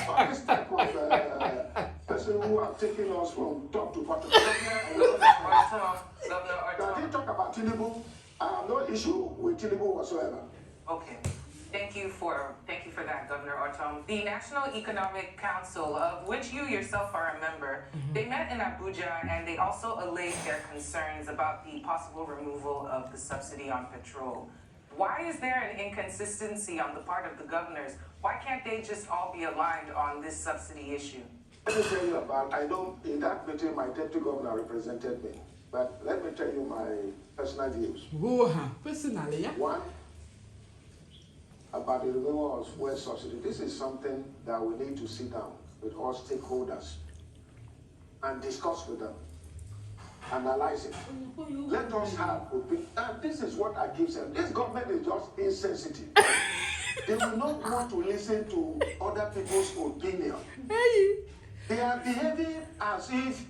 All this type of person who are taking us from top to bottom. Governor Now, Ortom. they talk about Tinubu. I have no issue with Tinubu whatsoever. Okay. Thank you for that, Governor Ortom. The National Economic Council, of which you yourself are a member, they met in Abuja and they also allayed their concerns about the possible removal of the subsidy on petrol. Why is there an inconsistency on the part of the governors? Why can't they just all be aligned on this subsidy issue? Let me tell you about, I know in that meeting my deputy governor represented me, but let me tell you my personal views. Personally, yeah. One, about the removal of fuel subsidy. This is something that we need to sit down with all stakeholders and discuss with them, analyze it. Let us have opinion. And this is what I keep saying. This government is just insensitive. They will not want to listen to other people's opinion. They are behaving as if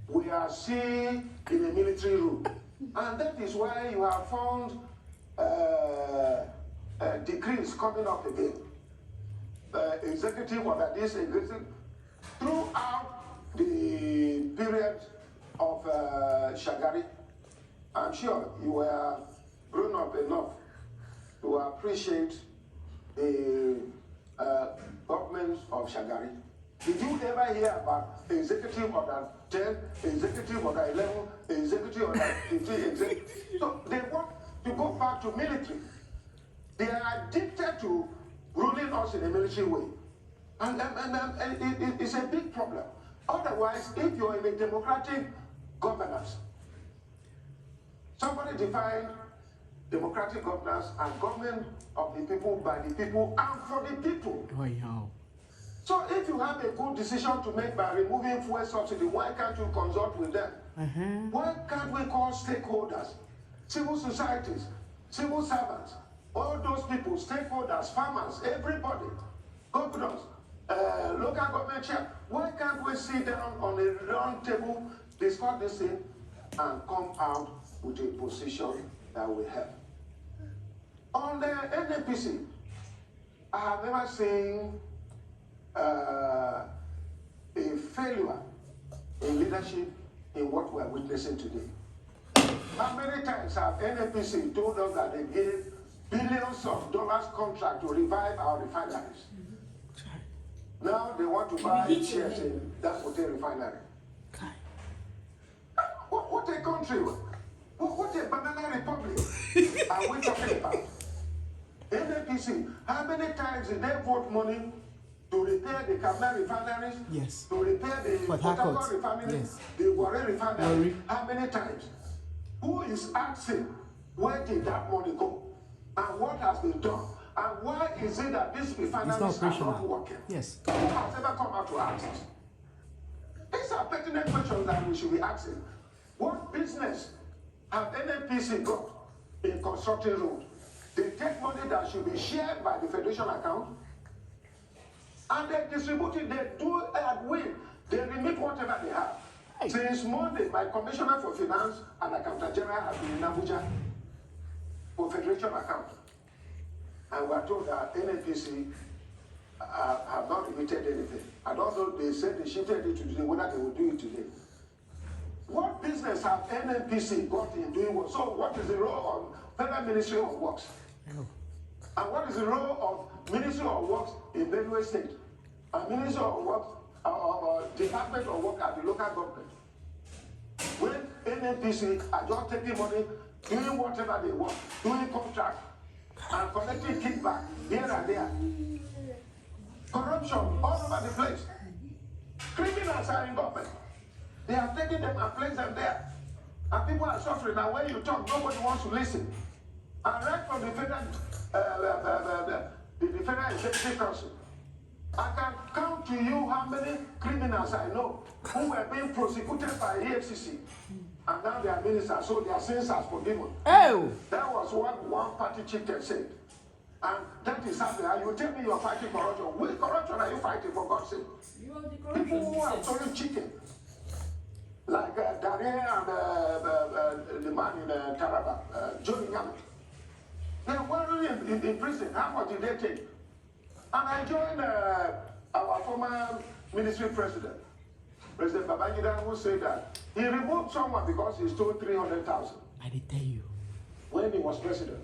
we are seeing in a military room. And that is why you have found decrees coming up again. Executive order, this executive, throughout the period of Shagari, I'm sure you were grown up enough to appreciate the government of Shagari. Did you ever hear about Executive Order 10, Executive Order 11, Executive Order 15, So they want to go back to military. They are addicted to ruling us in a military way. And it's a big problem. Otherwise, if you're in a democratic governance, somebody defined democratic governance and government of the people, by the people, and for the people. Oh, yeah. So if you have a good decision to make by removing fuel subsidy, why can't you consult with them? Why can't we call stakeholders, civil societies, civil servants, all those people, stakeholders, farmers, everybody, governors, local government chair, why can't we sit down on a round table, discuss this thing, and come out with a position that we have? On the NNPC, I have never seen a failure in leadership in what we are witnessing today. How many times have NNPC told us that they gave billions of dollars contract to revive our refineries? Now they want to buy shares in that hotel refinery. What a country! What a banana republic are we talking about? NNPC, how many times did they vote money to repair the Kabla refineries? Yes. To repair the Port Harcourt refinery? Yes. The Warren refinery? How many times? Who is asking where did that money go? And what has been done? And why is it that these refineries are not working? Yes. Who has ever come out to ask us? These are pertinent questions that we should be asking. What business have NNPC got in constructing roads? They take money that should be shared by the federation account, and they distribute it, they do it at will. They remit whatever they have. Hey. Since Monday, my commissioner for finance and accountant general has been in Abuja for federation account. And we are told that NNPC have not remitted anything. I don't know, they said they shifted it to today, whether they will do it today. What business have NNPC got in doing what? So what is the role of Federal Ministry of Works? And what is the role of Ministry of Works in Benue State? And Ministry of Works, Department of Work at the local government? When NNPC are just taking money, doing whatever they want, doing contract, and collecting kickback here and there. Corruption all over the place. Criminals are in government. They are taking them and placing them there. And people are suffering. Now when you talk, nobody wants to listen. And right from the federal, the Federal Executive Council, I can count to you how many criminals I know who were being prosecuted by EFCC. And now they are ministers, so their sins are forgiven. Oh! That was what one party chieftain said. And that is happening. And you tell me you're fighting corruption. Which corruption are you fighting, for God's sake? You are the corruption. People who are stolen chicken. Like Daniel and the man in Taraba, Johnny Yama. They were in prison. How much did they take? And I joined our former former ministry president, President Babangida, who said that he removed someone because he stole 300,000. I did tell you. When he was president.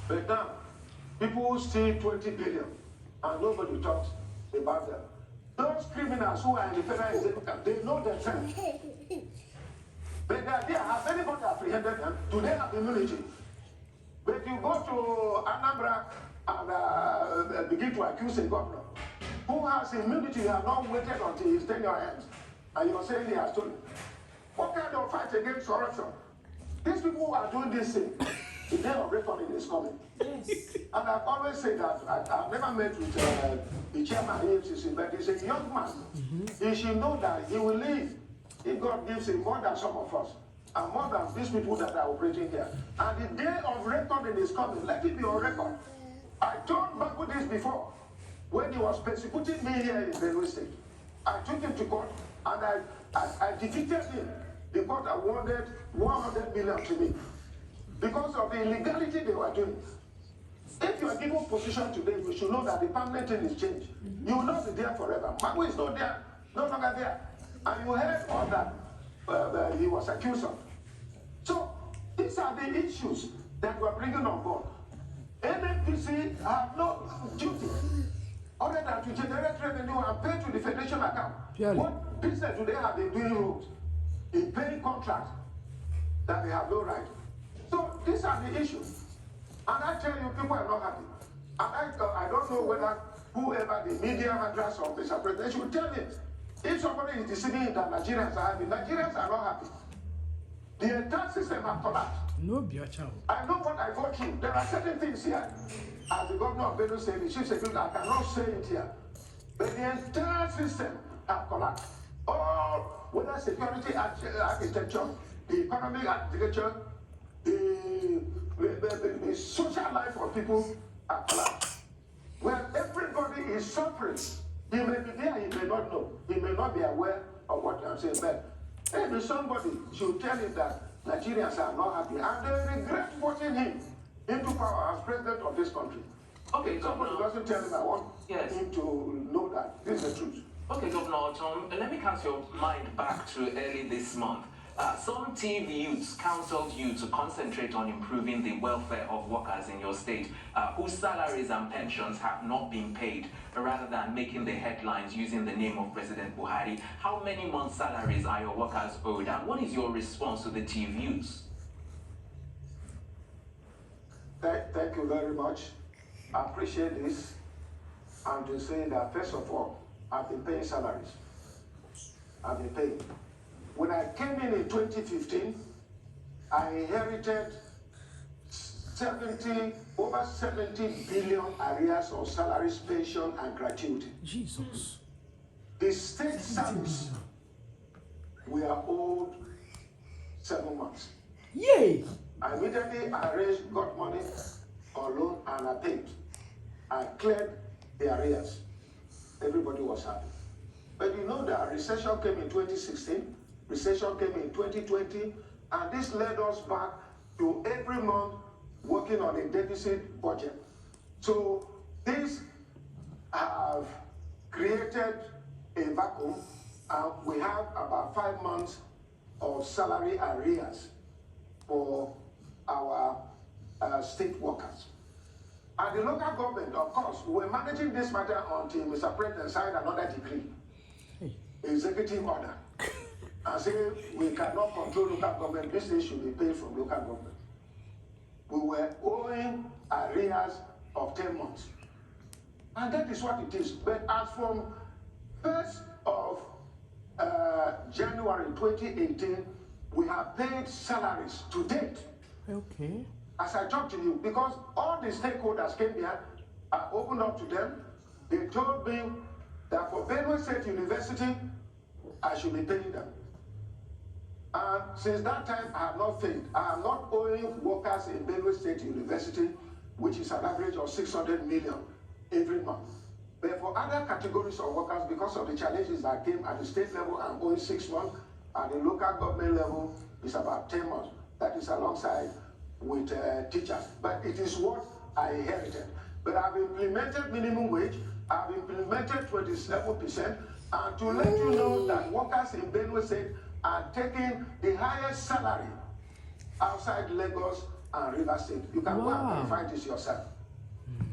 But now, people steal 20 billion and nobody talks about them. Those criminals who are in the federal executive, they know themselves. But the idea, has anybody apprehended them? Do they have immunity? But you go to Anambra and begin to accuse a governor who has immunity, you have not waited until his tenure ends, and you're saying he has stolen. What kind of fight against corruption? These people who are doing this thing, the day of reckoning is coming. Yes. And I've always said that I've never met with the chairman of EFCC, but he's a young man. He should know that he will live if God gives him more than some of us, and more than these people that are operating here. And the day of reckoning is coming. Let it be on record. I told Babu this before, when he was persecuting me here in Benue State. I took him to court, and I defeated him. The court awarded 100 million to me because of the illegality they were doing. If you are given position today, you should know that the permanent thing is changed. You will not be there forever. Magu is not there, no longer there. And you heard all that he was accused of. So these are the issues that we are bringing on board. NNPC have no duty other than to generate revenue and pay to the federation account. Purely. What business do they have in doing roads, in paying contracts that they have no right? So these are the issues. And I tell you, people are not happy. And I don't know whether whoever the media handlers of Mr. President should tell him, if somebody is deceiving that Nigerians are happy, Nigerians are not happy. The entire system has collapsed. No, be your child. I know what I go through. There are certain things here. As the governor of Benue State, the chief secretary, I cannot say it here. But the entire system has collapsed. All, whether security architecture, the economic architecture, the social life of people are collapsed. Well, everybody is suffering. He may be there, he may not know. He may not be aware of what I'm saying. But maybe somebody should tell him that Nigerians are not happy and they regret voting him into power as president of this country. Okay, If somebody Governor. doesn't tell him, I want Yes. him to know that this is the truth. Okay, Governor Ortom, let me cast your mind back to early this month. Some TV youths counseled you to concentrate on improving the welfare of workers in your state whose salaries and pensions have not been paid, rather than making the headlines using the name of President Buhari. How many months' salaries are your workers owed, and what is your response to the TV youths? Thank you very much. I appreciate this. And to say that, first of all, I've been paying salaries. I've been paying. When I came in 2015, I inherited over 70 billion arrears of salaries, pension, and gratuity. Jesus. The state service, we are owed 7 months. Yay! I immediately arranged, got money on loan, and I paid. I cleared the arrears. Everybody was happy. But you know that recession came in 2016, recession came in 2020, and this led us back to every month working on a deficit budget. So these have created a vacuum, and we have about 5 months of salary arrears for our state workers. And the local government, of course, we were managing this matter until Mr. President signed another decree, executive order, and say we cannot control local government, this thing should be paid from local government. We were owing arrears of 10 months. And that is what it is. But as from 1st of January 2018, we have paid salaries to date. Okay. As I talk to you, because all the stakeholders came here, I opened up to them. They told me that for Benue State University, I should be paying them. And since that time, I have not failed. I am not owing workers in Benue State University, which is an average of 600 million every month. But for other categories of workers, because of the challenges that came at the state level, I'm owing 6 months. At the local government level, it's about 10 months. That is alongside with teachers. But it is what I inherited. But I've implemented minimum wage. I've implemented 27%, and to let you know that workers in Benue State are taking the highest salary outside Lagos and River State. You can go and verify this yourself.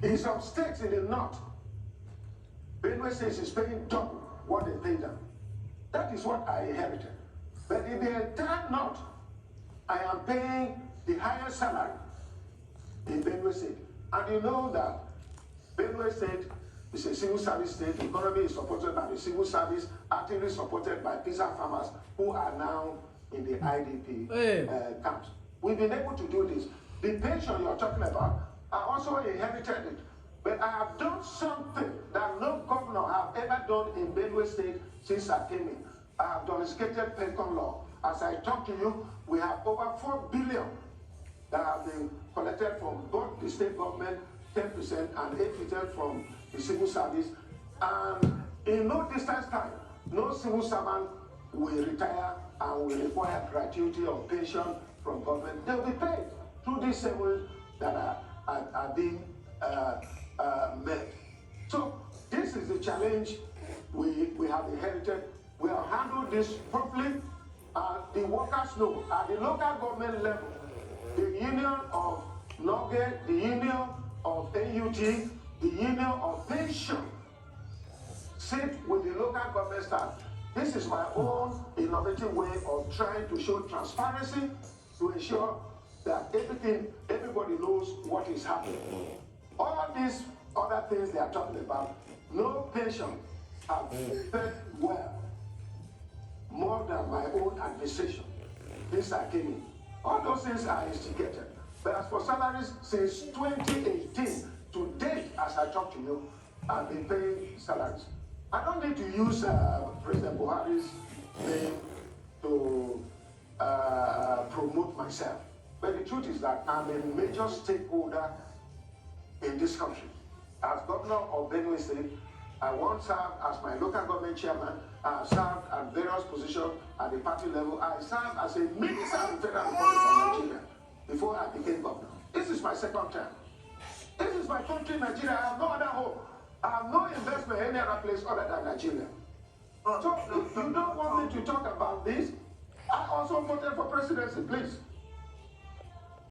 In some states in the north, Benue State is paying double what they pay them. That is what I inherited. But in the entire north, I am paying the highest salary in Benue State. And you know that Benue State is a civil service state. The economy is supported by the civil service, actively supported by pizza farmers who are now in the IDP camps. We've been able to do this. The pension you're talking about, I also inherited it. But I have done something that no governor have ever done in Benue State since I came in. I have domesticated pension law. As I talk to you, we have over 4 billion that have been collected from both the state government, 10% and 8% from the civil service. And in no distance time, no civil servant will retire and will require gratuity or pension from government. They'll be paid through these savings that are being made. So this is the challenge we have inherited. We have handled this properly. The workers know at the local government level, the union of NOGE, the union of NUT, the union of pension sit with the local government staff. This is my own innovative way of trying to show transparency to ensure that everybody knows what is happening. All these other things they are talking about, no pension have paid well more than my own administration since I came in. All those things are instigated. But as for salaries, since 2018 to date, as I talk to you, I've been paying salaries. I don't need to use President Buhari's name to promote myself. But the truth is that I'm a major stakeholder in this country. As governor of Benue State, I once served as my local government chairman. I served at various positions at the party level. I served as a minister in the Federal Republic of Nigeria before I became governor. This is my second term. This is my country, Nigeria. I have no other home. I have no investment any other place other than Nigeria. So if you don't want me to talk about this, I also voted for presidency, please.